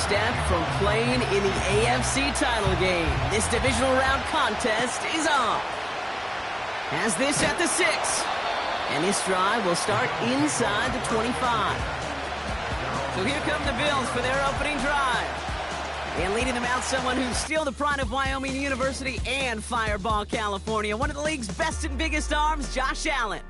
step from playing in the AFC title game. This divisional round contest is on. Has this at the 6. And this drive will start inside the 25. So here come the Bills for their opening drive. And leading them out, someone who's still the pride of Wyoming University and Fireball, California. One of the league's best and biggest arms, Josh Allen.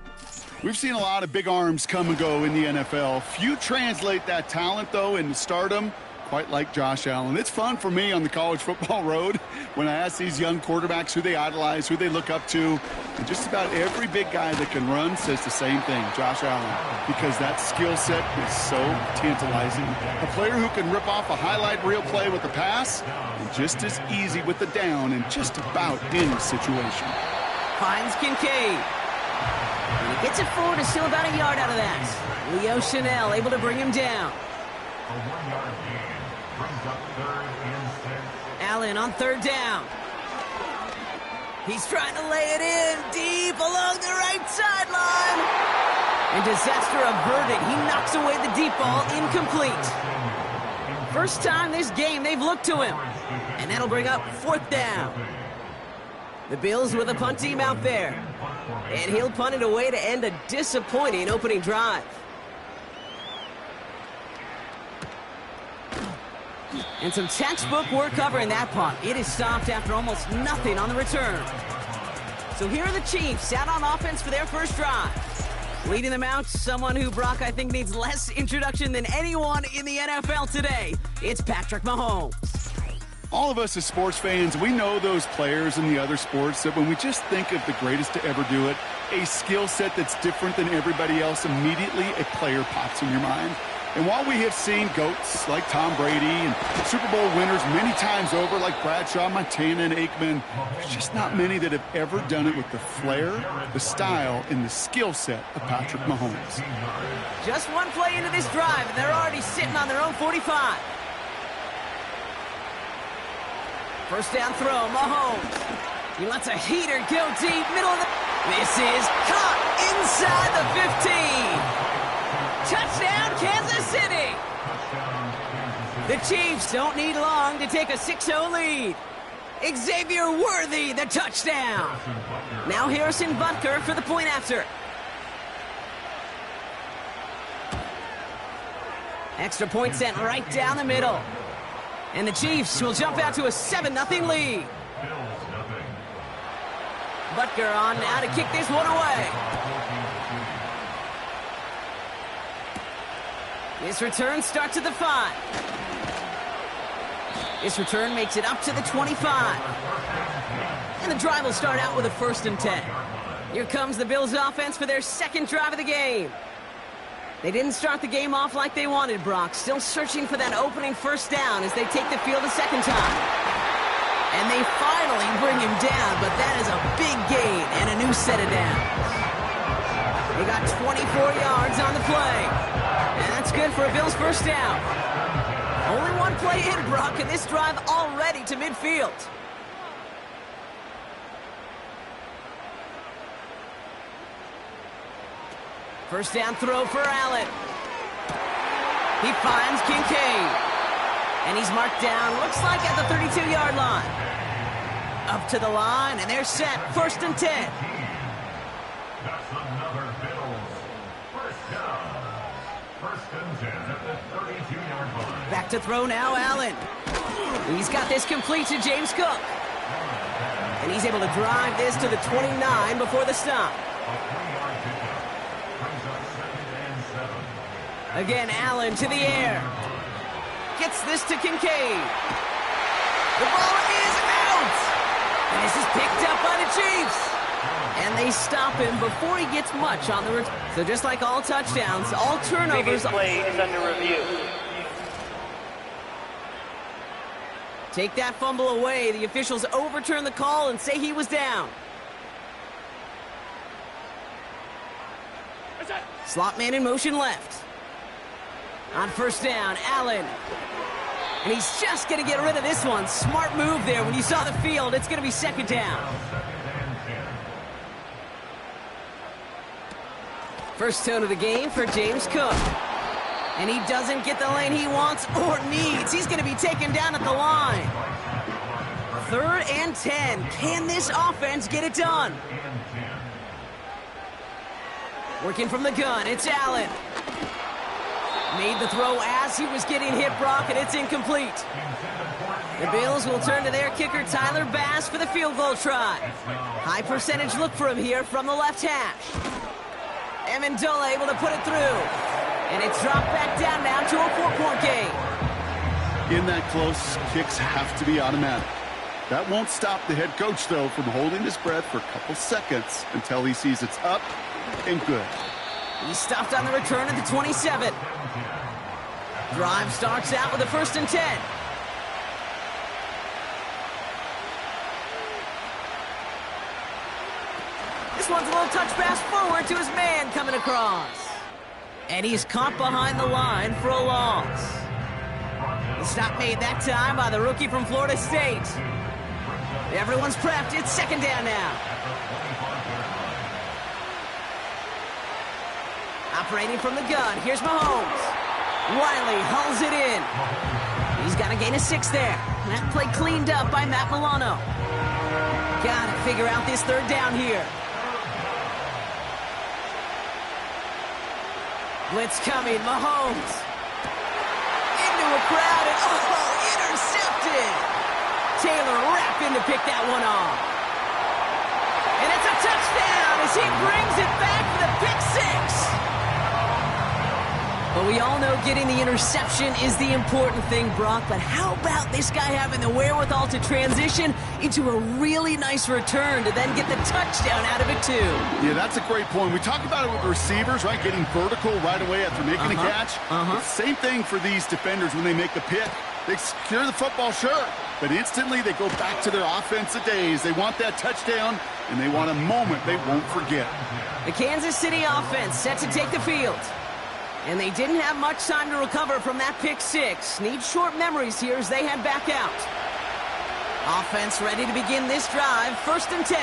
We've seen a lot of big arms come and go in the NFL. Few translate that talent, though, into stardom, quite like Josh Allen. It's fun for me on the college football road when I ask these young quarterbacks who they idolize, who they look up to. And just about every big guy that can run says the same thing, Josh Allen, because that skill set is so tantalizing. A player who can rip off a highlight reel play with a pass, and just as easy with the down in just about any situation. Finds Kincaid. And he gets it forward to still about a yard out of that. Leo Chanel able to bring him down. A 1-yard gain brings up 3rd and 6. Allen on 3rd down. He's trying to lay it in deep along the right sideline. And disaster averted. He knocks away the deep ball, incomplete. First time this game they've looked to him. And that'll bring up 4th down. The Bills with a punt team out there. And he'll punt it away to end a disappointing opening drive. And some textbook work covering that punt. It is stopped after almost nothing on the return. So here are the Chiefs out on offense for their first drive. Leading them out, someone who, Brock, I think needs less introduction than anyone in the NFL today. It's Patrick Mahomes. All of us as sports fans, we know those players in the other sports that when we just think of the greatest to ever do it, a skill set that's different than everybody else, immediately a player pops in your mind. And while we have seen GOATs like Tom Brady and Super Bowl winners many times over like Bradshaw, Montana, and Aikman, there's just not many that have ever done it with the flair, the style, and the skill set of Patrick Mahomes. Just one play into this drive, and they're already sitting on their own 45. First down throw, Mahomes. He lets a heater go deep, middle of the... This is caught inside the 15. Touchdown, Kansas City. The Chiefs don't need long to take a 6-0 lead. Xavier Worthy, the touchdown. Now Harrison Butker for the point after. Extra point sent right down the middle. And the Chiefs will jump out to a 7-0 lead. Butker on now to kick this one away. This return starts at the 5. This return makes it up to the 25. And the drive will start out with a 1st and 10. Here comes the Bills offense for their second drive of the game. They didn't start the game off like they wanted, Brock. Still searching for that opening 1st down as they take the field a second time. And they finally bring him down, but that is a big gain and a new set of downs. They got 24 yards on the play. And that's good for a Bills 1st down. Only one play in, Brock, and this drive already to midfield. First down throw for Allen. He finds Kincaid. And he's marked down, looks like at the 32-yard line. Up to the line, and they're set. 1st and 10. That's another Bills. 1st down. 1st and 10 at the 32-yard line. Back to throw now, Allen. He's got this complete to James Cook. And he's able to drive this to the 29 before the stop. Again, Allen to the air. Gets this to Kincaid. The ball is out! And this is picked up by the Chiefs. And they stop him before he gets much on the return. So just like all touchdowns, all turnovers... Previous play is under review. Take that fumble away. The officials overturn the call and say he was down. Slot man in motion left. On 1st down, Allen. And he's just going to get rid of this one. Smart move there. When you saw the field, it's going to be 2nd down. First tone of the game for James Cook. And he doesn't get the lane he wants or needs. He's going to be taken down at the line. 3rd and 10. Can this offense get it done? Working from the gun, it's Allen. Made the throw as he was getting hit, Brock, and it's incomplete. The Bills will turn to their kicker, Tyler Bass, for the field goal try. High percentage look for him here from the left hash. Amendola able to put it through. And it's dropped back down now to a 4-point game. In that close, kicks have to be automatic. That won't stop the head coach, though, from holding his breath for a couple seconds until he sees it's up and good. He stopped on the return at the 27. Drive starts out with a 1st and 10. This one's a little touch pass forward to his man coming across. And he's caught behind the line for a loss. The stop made that time by the rookie from Florida State. Everyone's prepped. It's 2nd down now. Operating from the gun. Here's Mahomes. Wiley hulls it in. He's got a gain of 6 there. That play cleaned up by Matt Milano. Got to figure out this 3rd down here. Blitz coming. Mahomes. Into a crowd and intercepted. Taylor rapping to pick that one off. And it's a touchdown as he brings it back for the pick 6. But we all know getting the interception is the important thing, Brock. But how about this guy having the wherewithal to transition into a really nice return to then get the touchdown out of it, too? Yeah, that's a great point. We talk about it with receivers, right? Getting vertical right away after making a catch. Same thing for these defenders when they make the pick. They secure the football, sure. But instantly they go back to their offensive days. They want that touchdown, and they want a moment they won't forget. The Kansas City offense set to take the field. And they didn't have much time to recover from that pick 6. Need short memories here as they head back out. Offense ready to begin this drive. 1st and 10.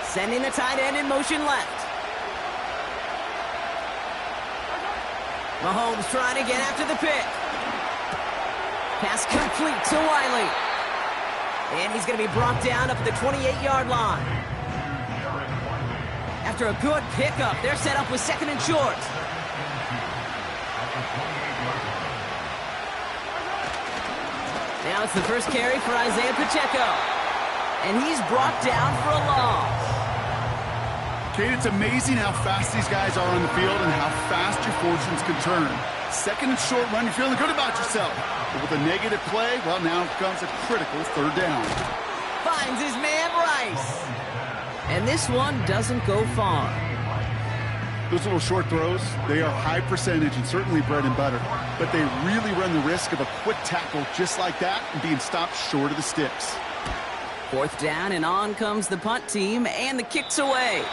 Sending the tight end in motion left. Mahomes trying to get after the pick. Pass complete to Wiley. And he's going to be brought down up at the 28-yard line. After a good pickup, they're set up with 2nd and short. Now it's the first carry for Isaiah Pacheco. And he's brought down for a loss. Kate, it's amazing how fast these guys are on the field and how fast your fortunes can turn. 2nd and short run, you're feeling good about yourself. But with a negative play, well, now comes a critical 3rd down. Finds his man Rice. And this one doesn't go far. Those little short throws, they are high percentage and certainly bread and butter. But they really run the risk of a quick tackle just like that and being stopped short of the sticks. 4th down, and on comes the punt team, and the kick's away.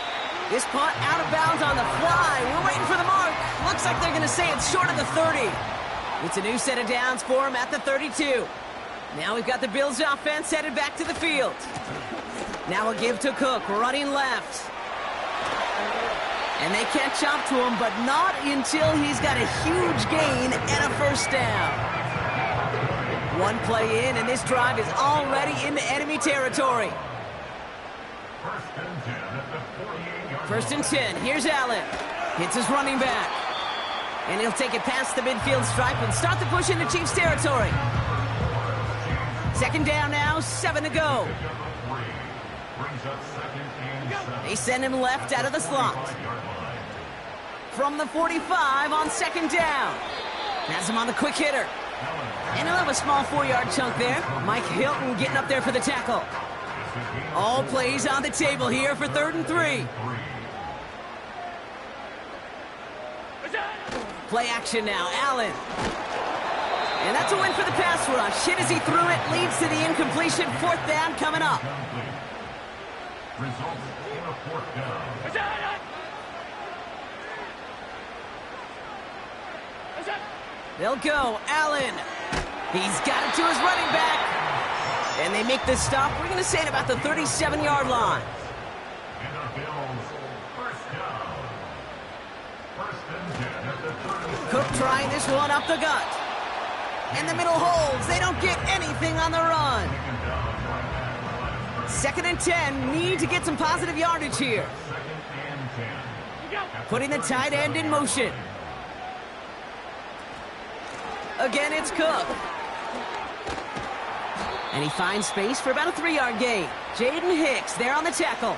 This punt out of bounds on the fly. We're waiting for the mark. Looks like they're going to say it's short of the 30. It's a new set of downs for him at the 32. Now we've got the Bills offense headed back to the field. Now a give to Cook, running left. And they catch up to him, but not until he's got a huge gain and a 1st down. One play in, and this drive is already into enemy territory. 1st and 10. Here's Allen. Hits his running back. And he'll take it past the midfield stripe and start the push into Chiefs territory. 2nd down now, 7 to go. They send him left out of the slot. From the 45 on 2nd down. Has him on the quick hitter. And he'll have a small 4-yard chunk there. Mike Hilton getting up there for the tackle. All plays on the table here for 3rd and 3. Play action now, Allen. And that's a win for the pass rush. Hit as he threw it, leads to the incompletion. 4th down coming up. Results in a 4th down. They'll go. Allen. He's got it to his running back. And they make the stop. We're going to say it about the 37-yard line. And the Bills, 1st down. 1st Cook trying this one up the gut. And the middle holds. They don't get anything on the run. 2nd and 10. Need to get some positive yardage here. Putting the tight end in motion. Again, it's Cook. And he finds space for about a 3-yard gain. Jaden Hicks there on the tackle.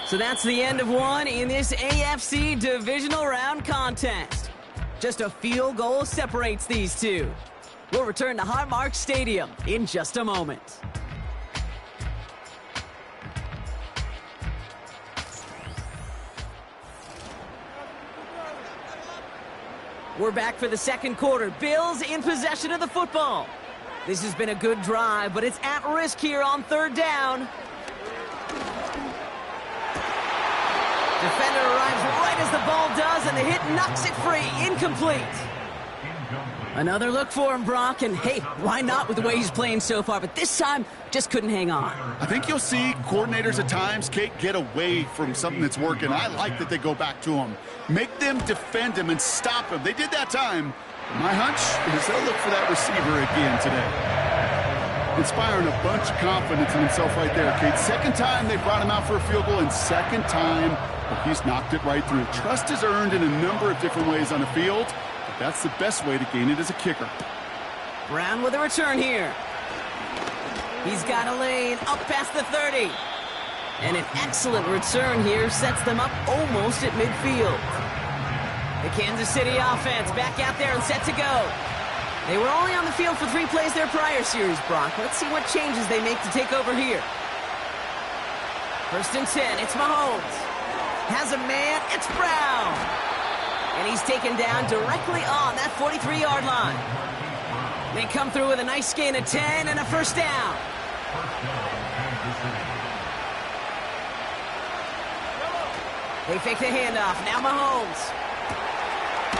So that's the end of one in this AFC Divisional Round contest. Just a field goal separates these two. We'll return to Highmark Stadium in just a moment. We're back for the second quarter. Bills in possession of the football. This has been a good drive, but it's at risk here on 3rd down. Defender arrives right as the ball does, and the hit knocks it free. Incomplete. Another look for him, Brock, and hey, why not with the way he's playing so far? But this time, just couldn't hang on. I think you'll see coordinators at times, Kate, get away from something that's working. I like that they go back to him. Make them defend him and stop him. They did that time. My hunch is they'll look for that receiver again today. Inspiring a bunch of confidence in himself right there, Kate. 2nd time they brought him out for a field goal, and 2nd time he's knocked it right through. Trust is earned in a number of different ways on the field, but that's the best way to gain it as a kicker. Brown with a return here. He's got a lane up past the 30. And an excellent return here sets them up almost at midfield. The Kansas City offense back out there and set to go. They were only on the field for 3 plays their prior series, Brock. Let's see what changes they make to take over here. 1st and 10, it's Mahomes. Has a man, it's Brown. And he's taken down directly on that 43-yard line. They come through with a nice gain of 10 and a 1st down. They fake the handoff. Now Mahomes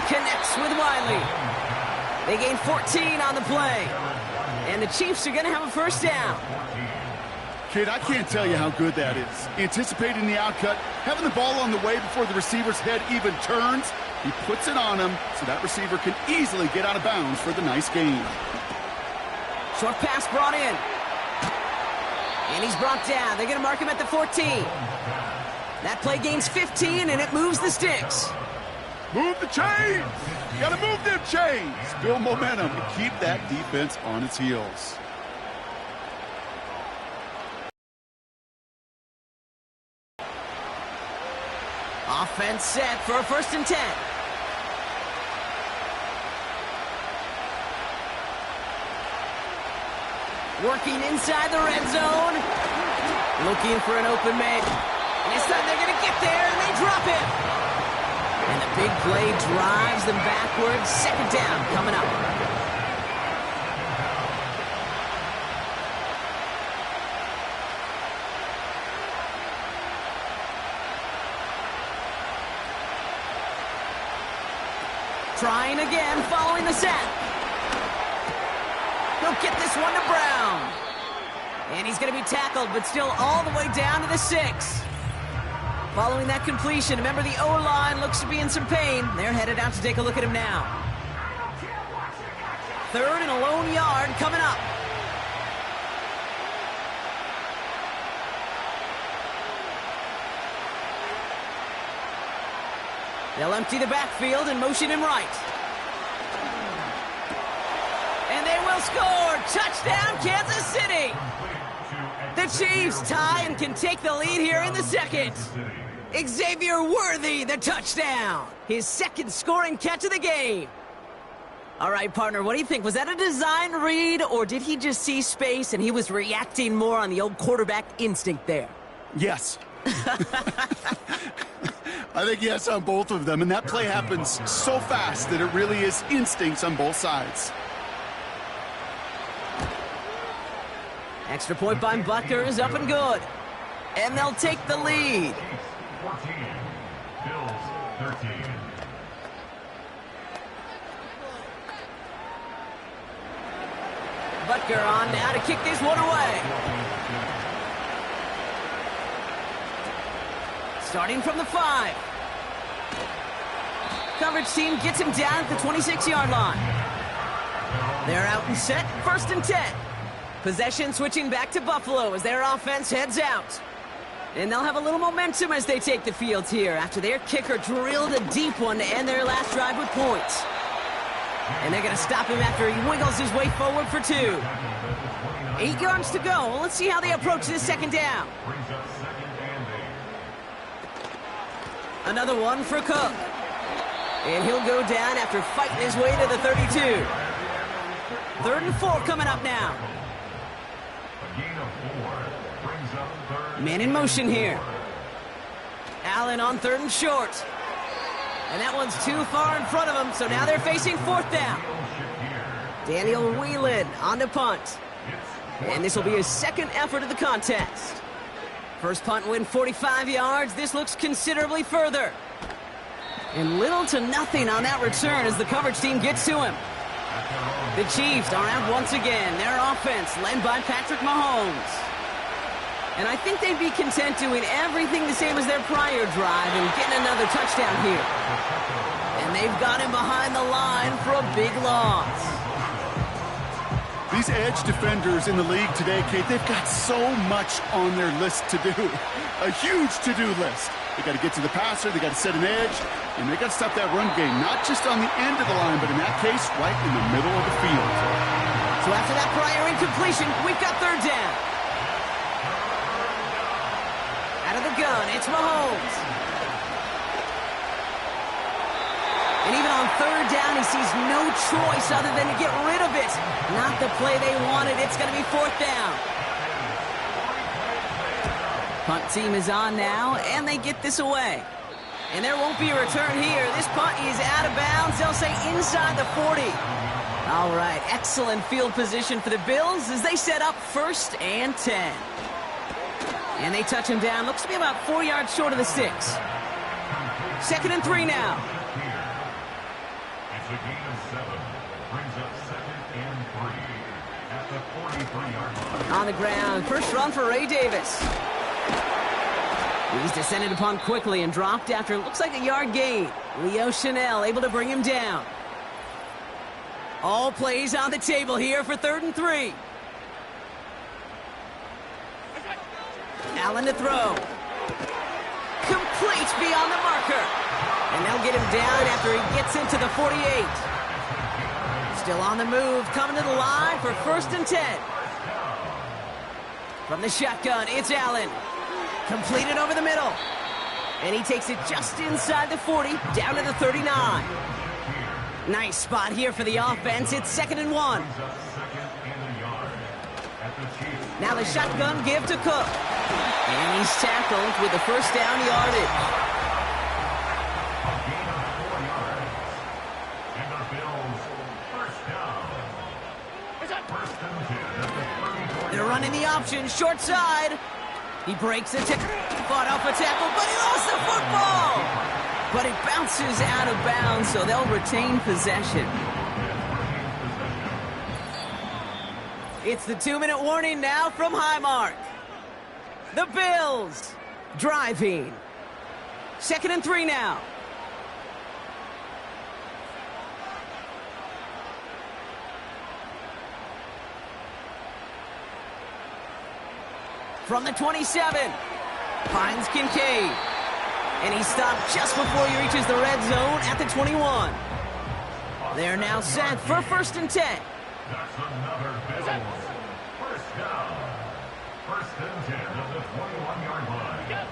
connects with Wiley. They gain 14 on the play. And the Chiefs are going to have a 1st down. Kid, I can't tell you how good that is. Anticipating the outcut, having the ball on the way before the receiver's head even turns. He puts it on him so that receiver can easily get out of bounds for the nice gain. Short pass brought in. And he's brought down. They're going to mark him at the 14. That play gains 15, and it moves the sticks. Move the chains! You gotta move them chains! Build momentum and keep that defense on its heels. Offense set for a 1st and 10. Working inside the red zone. Looking for an open man. And this time they're going to get there, and they drop it. And the big play drives them backwards. 2nd down coming up. Trying again, following the set. He'll get this one to Brown. And he's going to be tackled, but still all the way down to the 6. Following that completion, remember the O-line looks to be in some pain. They're headed out to take a look at him now. 3rd and a lone yard coming up. They'll empty the backfield and motion him right. And they will score! Touchdown, Kansas City! The Chiefs tie and can take the lead here in the 2nd. Xavier Worthy, the touchdown. His 2nd scoring catch of the game. All right, partner, what do you think? Was that a design read, or did he just see space and he was reacting more on the old quarterback instinct there? Yes. I think yes on both of them, and that play happens so fast that it really is instincts on both sides. Extra point by Butker is up and good. And they'll take the lead. 14, Bills 13. Butker on now to kick this one away. Starting from the 5. Coverage team gets him down at the 26-yard line. They're out and set, 1st and 10. Possession switching back to Buffalo as their offense heads out. And they'll have a little momentum as they take the field here after their kicker drilled a deep one to end their last drive with points. And they're going to stop him after he wiggles his way forward for 2. 8 yards to go. Let's see how they approach this 2nd down. Another one for Cook. And he'll go down after fighting his way to the 32. 3rd and 4 coming up now. Man in motion here. Allen on 3rd and short. And that one's too far in front of him, so now they're facing 4th down. Daniel Whelan on the punt. And this will be his 2nd effort of the contest. First punt win 45 yards. This looks considerably further. And little to nothing on that return as the coverage team gets to him. The Chiefs are out once again. Their offense led by Patrick Mahomes. And I think they'd be content doing everything the same as their prior drive and getting another touchdown here. And they've got him behind the line for a big loss. These edge defenders in the league today, Kate, they've got so much on their list to do. A huge to-do list. They got to get to the passer, they got to set an edge, and they got to stop that run game, not just on the end of the line, but in that case, right in the middle of the field. So after that prior incompletion, we've got 3rd down. Out of the gun, it's Mahomes. And even on 3rd down, he sees no choice other than to get rid of it. Not the play they wanted. It's going to be 4th down. Punt team is on now, and they get this away. And there won't be a return here. This punt is out of bounds. They'll say inside the 40. All right, excellent field position for the Bills as they set up 1st and 10. And they touch him down. Looks to be about 4 yards short of the 6. 2nd and 3 now. It's a gain of 7. Brings up 2nd and 3 at the 43-yard line. On the ground, first run for Ray Davis. He's descended upon quickly and dropped after it looks like a yard gain. Leo Chanel able to bring him down. All plays on the table here for 3rd and 3. Allen to throw. Complete beyond the marker. And they'll get him down after he gets into the 48. Still on the move, coming to the line for 1st and 10. From the shotgun, it's Allen. Completed over the middle. And he takes it just inside the 40, down to the 39. Nice spot here for the offense. It's 2nd and 1. Now the shotgun give to Cook. And he's tackled with the 1st down yardage. They're running the option, short side. He breaks it, fought off a tackle, but he lost the football. But it bounces out of bounds, so they'll retain possession. It's the 2-minute warning now from Highmark. The Bills driving. 2nd and 3 now. From the 27, finds Kincaid. And he stopped just before he reaches the red zone at the 21. They're now set for 1st and 10. That's another Bills. 1st down. 1st and 10 at the 21-yard line.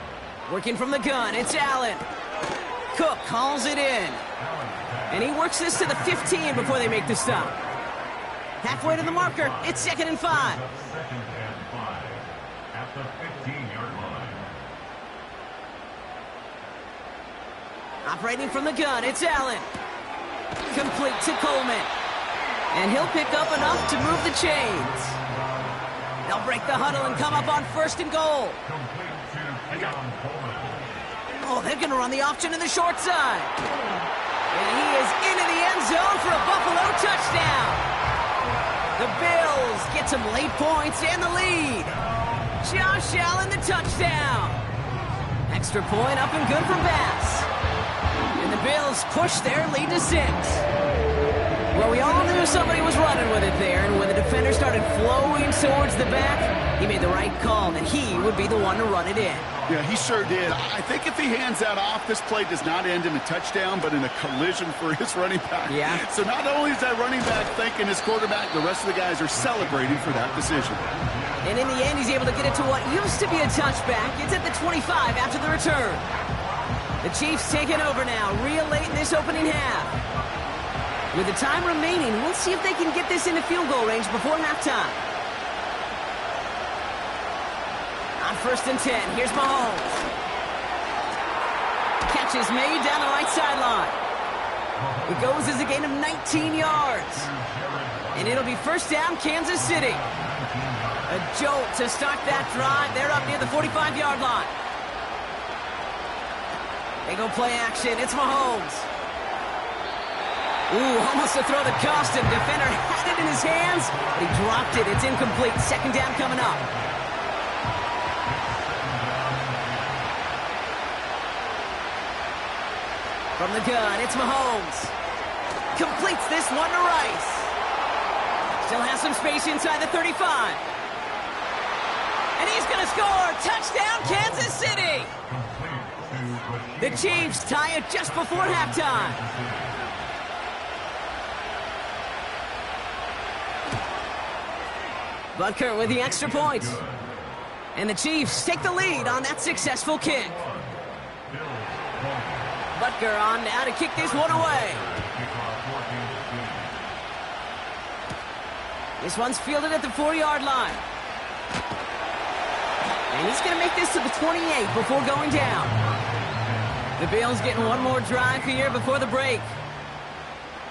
Working from the gun, it's Allen. Cook calls it in. And he works this to the 15 before they make the stop. Halfway to the marker, it's 2nd and 5. 2nd and 5 at the 15-yard line. Operating from the gun, it's Allen. Complete to Coleman. And he'll pick up enough to move the chains. They'll break the huddle and come up on 1st and goal. Oh, they're going to run the option in the short side. And he is into the end zone for a Buffalo touchdown. The Bills get some late points and the lead. Josh Allen, the touchdown. Extra point up and good for Bass. And the Bills push their lead to 6. Well, we all knew somebody was running with it there, and when the defender started flowing towards the back, he made the right call that he would be the one to run it in. Yeah, he sure did. I think if he hands that off, this play does not end in a touchdown, but in a collision for his running back. Yeah. So not only is that running back thanking his quarterback, the rest of the guys are celebrating for that decision. And in the end, he's able to get it to what used to be a touchback. It's at the 25 after the return. The Chiefs taking over now, real late in this opening half. With the time remaining, we'll see if they can get this into field goal range before halftime. On 1st and 10, here's Mahomes. Catch is made down the right sideline. It goes as a gain of 19 yards. And it'll be 1st down, Kansas City. A jolt to start that drive. They're up near the 45-yard line. They go play action. It's Mahomes. Ooh, almost a throw that cost him. Defender had it in his hands, but he dropped it. It's incomplete. 2nd down coming up. From the gun, it's Mahomes. Completes this one to Rice. Still has some space inside the 35. And he's going to score. Touchdown, Kansas City. The Chiefs tie it just before halftime. Butker with the extra point. And the Chiefs take the lead on that successful kick. Butker on now to kick this one away. This one's fielded at the 4-yard line. And he's going to make this to the 28 before going down. The Bills getting one more drive here before the break.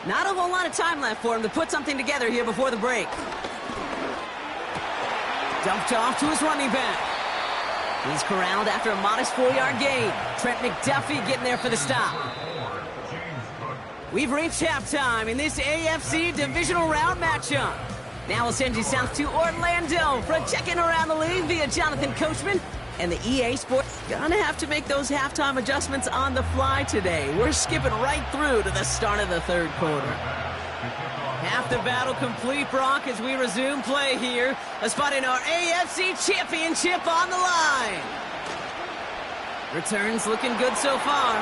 Not a whole lot of time left for him to put something together here before the break. Dumped off to his running back. He's corralled after a modest 4-yard gain. Trent McDuffie getting there for the stop. We've reached halftime in this AFC Divisional Round matchup. Now we'll send you south to Orlando for a check-in around the league via Jonathan Coachman and the EA Sports. Gonna have to make those halftime adjustments on the fly today. We're skipping right through to the start of the 3rd quarter. Half the battle complete, Brock, as we resume play here. A spot in our AFC Championship on the line. Returns looking good so far.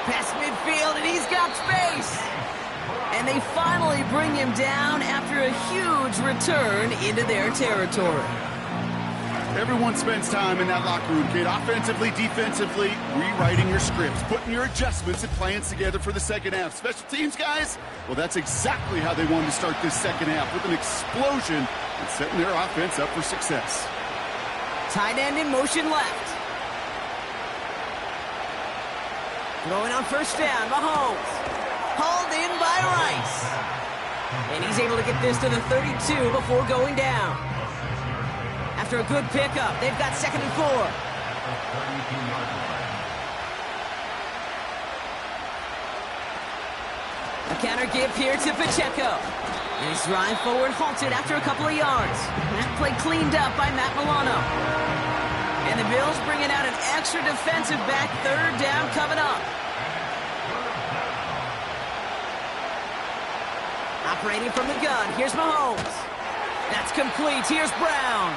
Past midfield, and he's got space. And they finally bring him down after a huge return into their territory. Everyone spends time in that locker room, kid. Offensively, defensively, rewriting your scripts, putting your adjustments and plans together for the 2nd half. Special teams, guys, well, that's exactly how they wanted to start this 2nd half, with an explosion and setting their offense up for success. Tight end in motion left. Throwing on 1st down, Mahomes. Hauled in by Rice. And he's able to get this to the 32 before going down. After a good pickup, they've got 2nd and 4. A counter give here to Pacheco. And his drive forward halted after a couple of yards. That play cleaned up by Matt Milano. And the Bills bringing out an extra defensive back. 3rd down coming up. Operating from the gun, here's Mahomes. That's complete, here's Brown.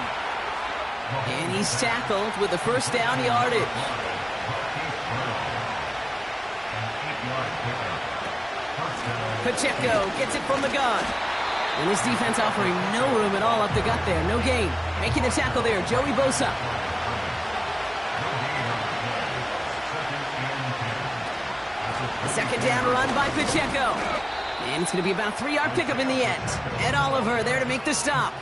And he's tackled with the 1st down yardage. Pacheco gets it from the gun. And this defense offering no room at all up the gut there, no gain. Making the tackle there, Joey Bosa. A 2nd down run by Pacheco. And it's going to be about a 3-yard pickup in the end. Ed Oliver there to make the stop.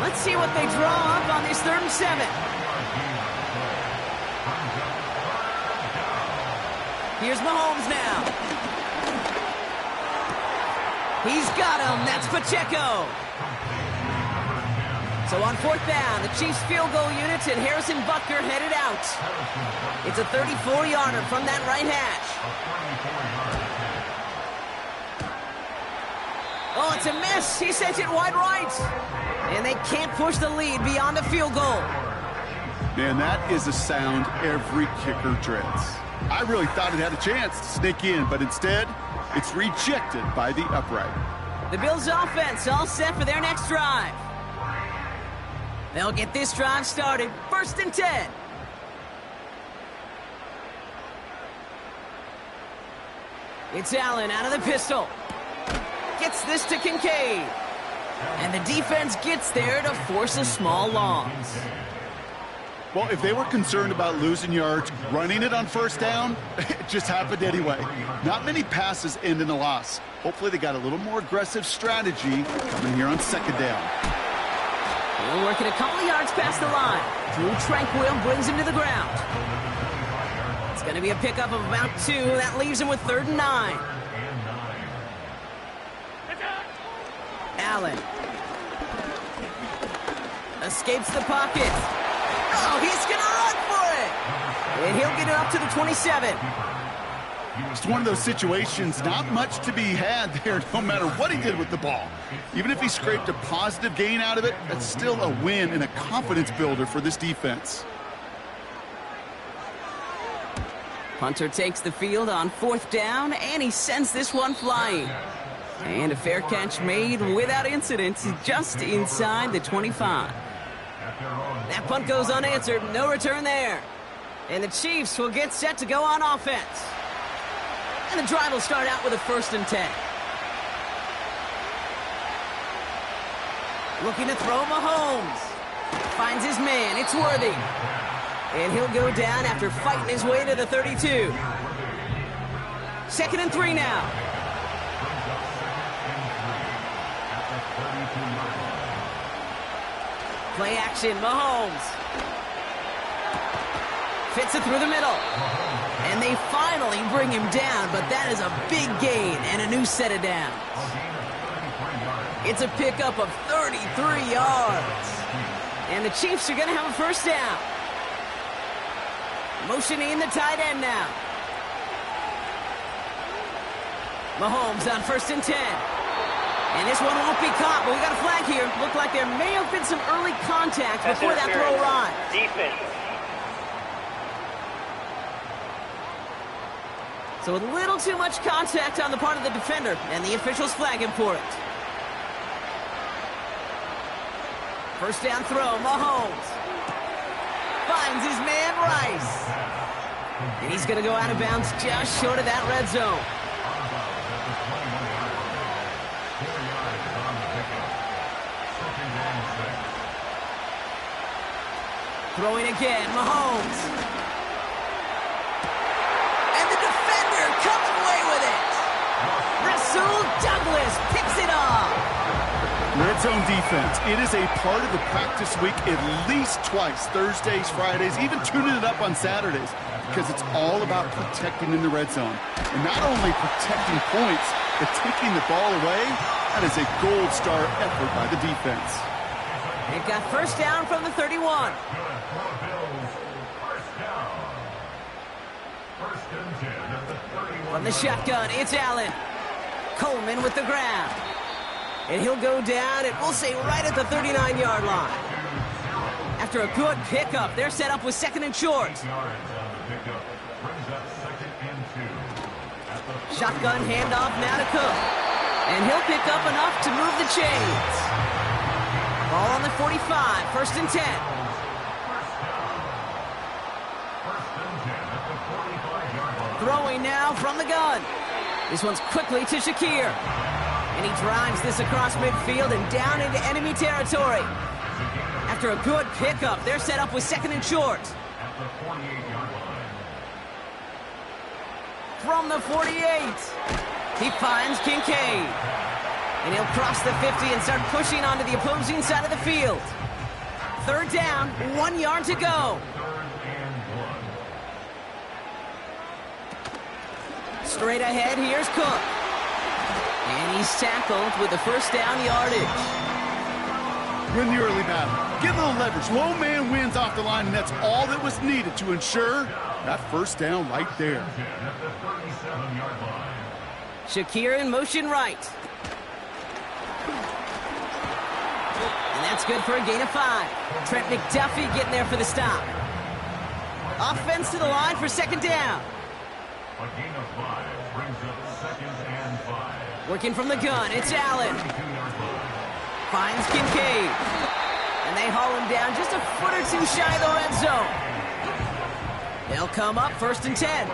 Let's see what they draw up on this 3rd and 7. Here's Mahomes now. He's got him. That's Pacheco. So on 4th down, the Chiefs field goal units and Harrison Butker headed out. It's a 34-yarder from that right hash. Oh, it's a miss. He sent it wide right. And they can't push the lead beyond the field goal. Man, that is a sound every kicker dreads. I really thought it had a chance to sneak in, but instead, it's rejected by the upright. The Bills offense all set for their next drive. They'll get this drive started. 1st and 10. It's Allen out of the pistol. Gets this to Kincaid. And the defense gets there to force a small loss. Well, if they were concerned about losing yards, running it on 1st down, it just happened anyway. Not many passes end in a loss. Hopefully they got a little more aggressive strategy coming here on 2nd down. He'll work it a couple of yards past the line. Drew Tranquil brings him to the ground. It's going to be a pickup of about 2. That leaves him with 3rd and 9. Allen escapes the pocket. Oh, he's going to run for it. And he'll get it up to the 27. It's one of those situations, not much to be had there no matter what he did with the ball. Even if he scraped a positive gain out of it, that's still a win and a confidence builder for this defense. Punter takes the field on 4th down, and he sends this one flying. And a fair catch made without incident just inside the 25. That punt goes unanswered. No return there. And the Chiefs will get set to go on offense. And the drive will start out with a 1st and 10. Looking to throw Mahomes. Finds his man. It's Worthy. And he'll go down after fighting his way to the 32. 2nd and 3 now. Play action, Mahomes. Fits it through the middle. And they finally bring him down, but that is a big gain and a new set of downs. It's a pickup of 33 yards. And the Chiefs are going to have a 1st down. Motioning the tight end now. Mahomes on 1st and 10. And this one won't be caught, but we got a flag here. Looked like there may have been some early contact before that throw arrived. Defense. So a little too much contact on the part of the defender, and the officials flag him for it. 1st down throw, Mahomes. Finds his man Rice. And he's going to go out of bounds just short of that red zone. Throwing again, Mahomes. And the defender comes away with it. Rasul Douglas picks it off. Red zone defense. It is a part of the practice week at least twice, Thursdays, Fridays, even tuning it up on Saturdays, because it's all about protecting in the red zone. And not only protecting points, but taking the ball away. That is a gold star effort by the defense. It got 1st down from the 31. From the shotgun, it's Allen. Coleman with the grab. And he'll go down, and we'll say right at the 39-yard line. After a good pickup, they're set up with 2nd and short. Shotgun handoff now to Cook. And he'll pick up enough to move the chains. Ball on the 45, 1st and 10. Throwing now from the gun. This one's quickly to Shakir. And he drives this across midfield and down into enemy territory. After a good pickup, they're set up with 2nd and short. From the 48, he finds Kincaid. And he'll cross the 50 and start pushing onto the opposing side of the field. 3rd down, 1 yard to go. Straight ahead, here's Cook. And he's tackled with the 1st down yardage. Win the early battle. Get a little leverage. Low man wins off the line, and that's all that was needed to ensure that 1st down right there. Shakir in motion right. And that's good for a gain of 5. Trent McDuffie getting there for the stop. Offense to the line for second down. A gain of 5 brings up 2nd and 5. Working from the gun, it's Allen. 32-yard line. Finds Kincaid. And they haul him down just a foot or two shy of the red zone. They'll come up 1st and 10.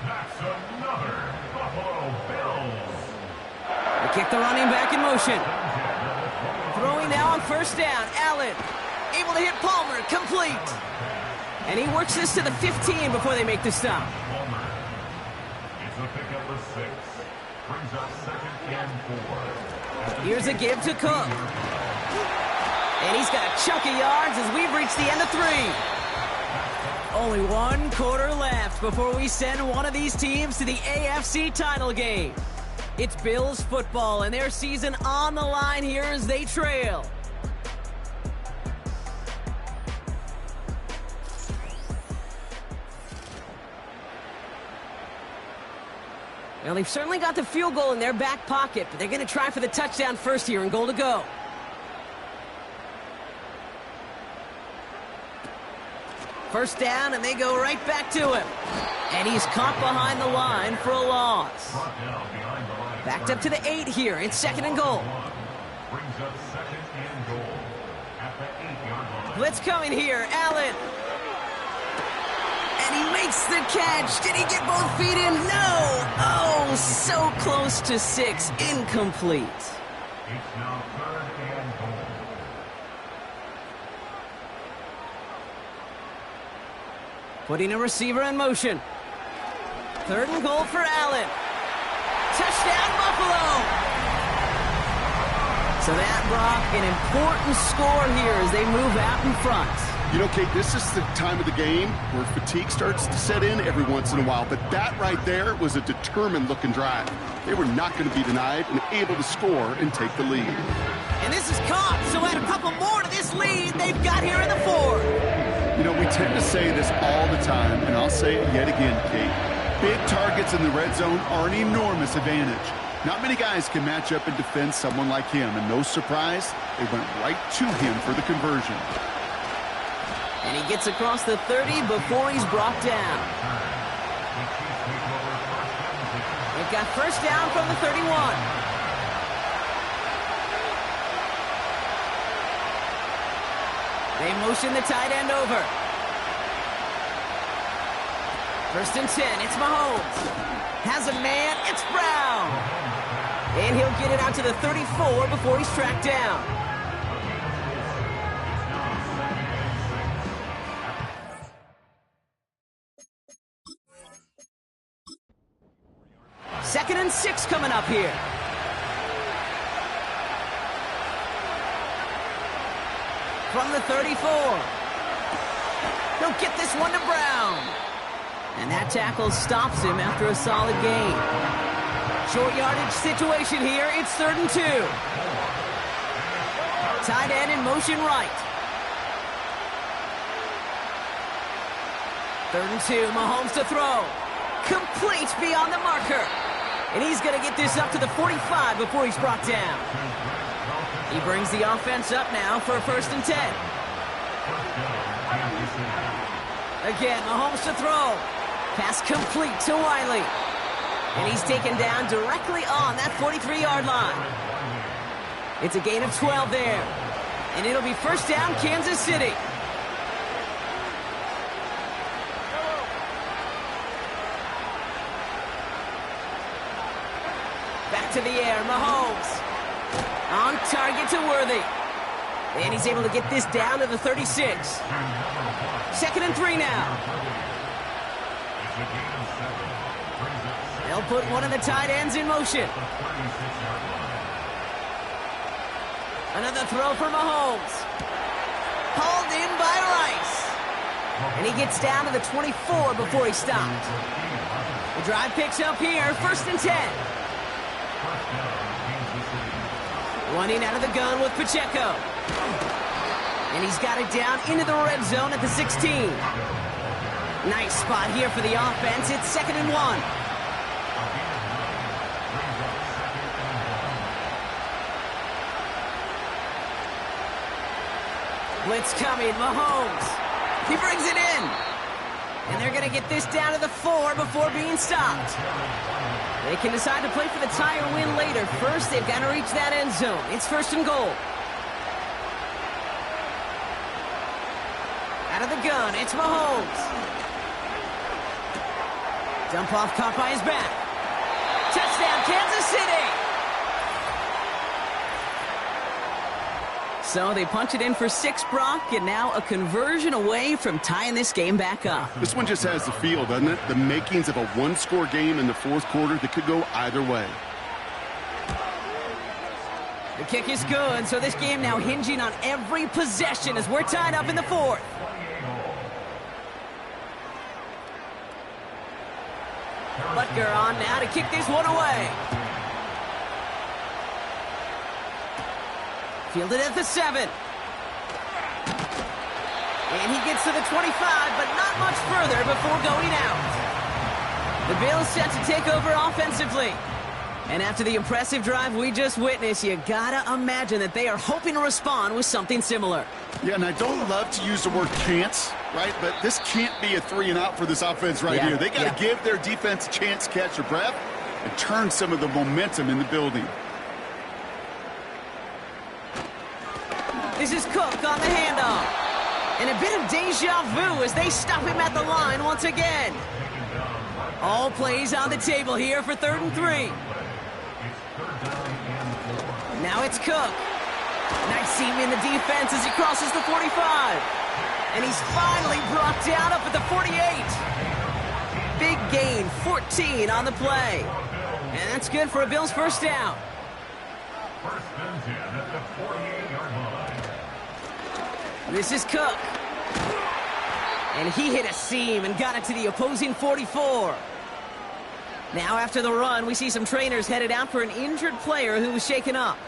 That's another Buffalo Bills. They kick the running back in motion. Throwing now on 1st down. Allen able to hit Palmer. Complete. And he works this to the 15 before they make the stop. Palmer. It's a pickup of 6. Brings up 2nd and 4. Here's a give to Cook. And he's got a chunk of yards as we've reached the end of 3. Only 1 quarter left before we send one of these teams to the AFC title game. It's Bills football and their season on the line here as they trail. Well, they've certainly got the field goal in their back pocket, but they're going to try for the touchdown first here and goal to go. First down, and they go right back to him. And he's caught behind the line for a loss. Backed up to the 8 here. It's 2nd and goal. Brings up 2nd and goal at the 8-yard line. Blitz coming here. Allen. And he makes the catch. Did he get both feet in? No. Oh, so close to 6. Incomplete. It's now 3rd and goal. Putting a receiver in motion. 3rd and goal for Allen. Touchdown, Buffalo! So that, Brock, an important score here as they move out in front. You know, Kate, this is the time of the game where fatigue starts to set in every once in a while, but that right there was a determined-looking drive. They were not going to be denied and able to score and take the lead. And this is caught, so add a couple more to this lead they've got here in the 4th. You know, we tend to say this all the time, and I'll say it yet again, Kate. Big targets in the red zone are an enormous advantage. Not many guys can match up and defend someone like him, and no surprise, they went right to him for the conversion. And he gets across the 30 before he's brought down. They've got first down from the 31. They motion the tight end over. 1st and 10, it's Mahomes. Has a man, it's Brown. And he'll get it out to the 34 before he's tracked down. Second and 6 coming up here. From the 34. He'll get this one to Brown. And that tackle stops him after a solid gain. Short yardage situation here. It's 3rd and 2. Tight end in motion right. 3rd and 2. Mahomes to throw. Complete beyond the marker. And he's going to get this up to the 45 before he's brought down. He brings the offense up now for a 1st and 10. Again, Mahomes to throw. Pass complete to Wiley. And he's taken down directly on that 43-yard line. It's a gain of 12 there. And it'll be first down, Kansas City. Back to the air, Mahomes. On target to Worthy. And he's able to get this down to the 36. 2nd and 3 now. They'll put one of the tight ends in motion. Another throw for Mahomes. Hauled in by Rice. And he gets down to the 24 before he stopped. The drive picks up here, 1st and 10. Running out of the gun with Pacheco. And he's got it down into the red zone at the 16. Nice spot here for the offense. It's 2nd and 1. Blitz coming, Mahomes. He brings it in. And they're going to get this down to the 4 before being stopped. They can decide to play for the tie or win later. First, they've got to reach that end zone. It's 1st and goal. Out of the gun, it's Mahomes. Dump off caught by his back. Touchdown, Kansas City! So they punch it in for 6, Brock, and now a conversion away from tying this game back up. This one just has the feel, doesn't it? The makings of a one-score game in the 4th quarter that could go either way. The kick is good, so this game now hinging on every possession as we're tied up in the 4th. Butker on now to kick this one away. Fielded at the 7. And he gets to the 25, but not much further before going out. The Bills set to take over offensively. And after the impressive drive we just witnessed, you gotta imagine that they are hoping to respond with something similar. Yeah, and I don't love to use the word can't, right? But this can't be a 3-and-out for this offense right here. They got to give their defense a chance to catch their breath and turn some of the momentum in the building. This is Cook on the handoff. And a bit of deja vu as they stop him at the line once again. All plays on the table here for 3rd and 3. Now it's Cook. Nice seam in the defense as he crosses the 45. And he's finally brought down up at the 48. Big gain, 14 on the play. And that's good for a Bills 1st down. 1st and 10 at the 48-yard line. This is Cook. And he hit a seam and got it to the opposing 44. Now after the run, we see some trainers headed out for an injured player who was shaken up.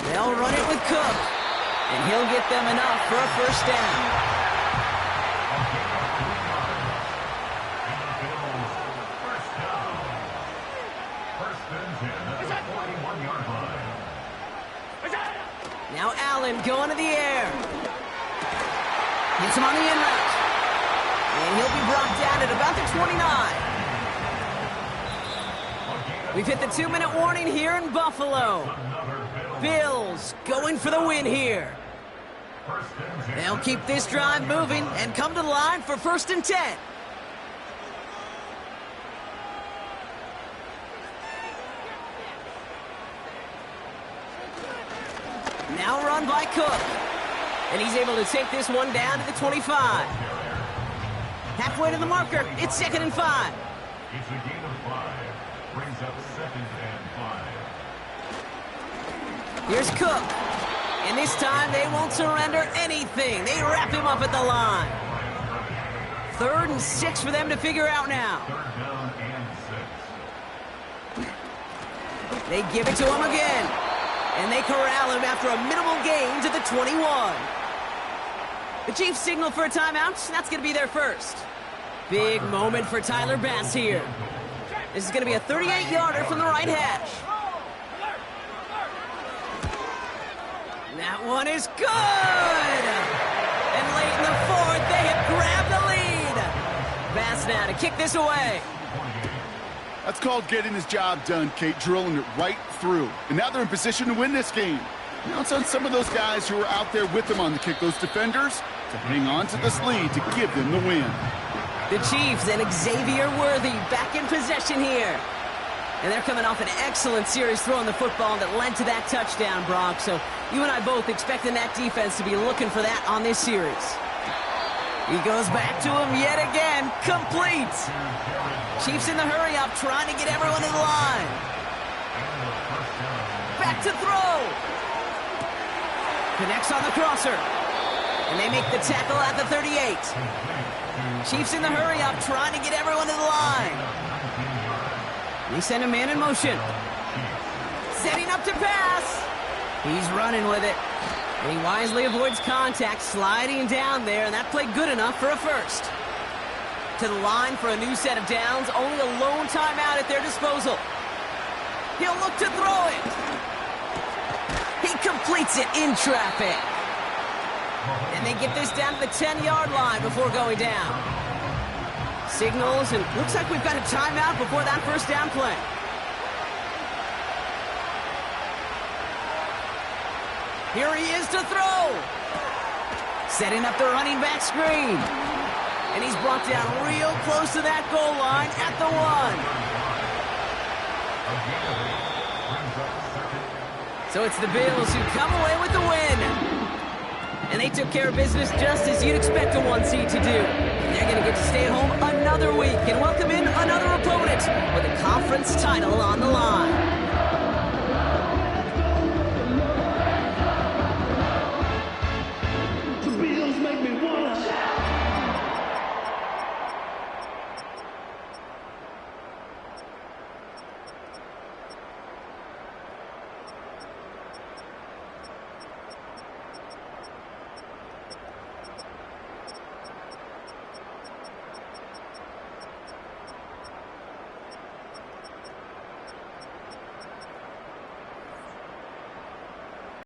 They'll run it with Cook. And he'll get them enough for a 1st down. Now Allen going to the air. Hits him on the in route. And he'll be brought down at about the 29. We've hit the 2-minute warning here in Buffalo. Bills going for the win here. They'll keep this drive moving and come to the line for 1st and 10. Now run by Cook. And he's able to take this one down to the 25. Halfway to the marker. It's 2nd and 5. It's a gain of 5. Brings up 2nd and 5. Here's Cook. And this time they won't surrender anything. They wrap him up at the line. 3rd and 6 for them to figure out now. 3rd down and 6. They give it to him again. And they corral him after a minimal gain to the 21. The Chiefs signal for a timeout. That's going to be their first. Big moment for Tyler Bass here. This is going to be a 38-yarder from the right hash. That one is good! And late in the 4th, they have grabbed the lead. Bass now to kick this away. That's called getting his job done, Kate, drilling it right through. And now they're in position to win this game. Now it's on some of those guys who are out there with them on the kick, those defenders, to hang on to this lead to give them the win. The Chiefs and Xavier Worthy back in possession here. And they're coming off an excellent series throwing the football that led to that touchdown, Brock. So you and I both expecting that defense to be looking for that on this series. He goes back to him yet again. Complete. Chiefs in the hurry-up, trying to get everyone in the line. Back to throw. Connects on the crosser. And they make the tackle at the 38. Chiefs in the hurry-up, trying to get everyone in the line. They send a man in motion. Setting up to pass. He's running with it. And he wisely avoids contact, sliding down there, and that played good enough for a first. To the line for a new set of downs, only a lone timeout at their disposal. He'll look to throw it. He completes it in traffic. And they get this down to the 10-yard line before going down. Signals, and looks like we've got a timeout before that first down play. Here he is to throw. Setting up the running back screen. And he's brought down real close to that goal line at the 1. So it's the Bills who come away with the win. And they took care of business just as you'd expect a 1 seed to do. They're going to get to stay at home another week and welcome in another opponent with a conference title on the line.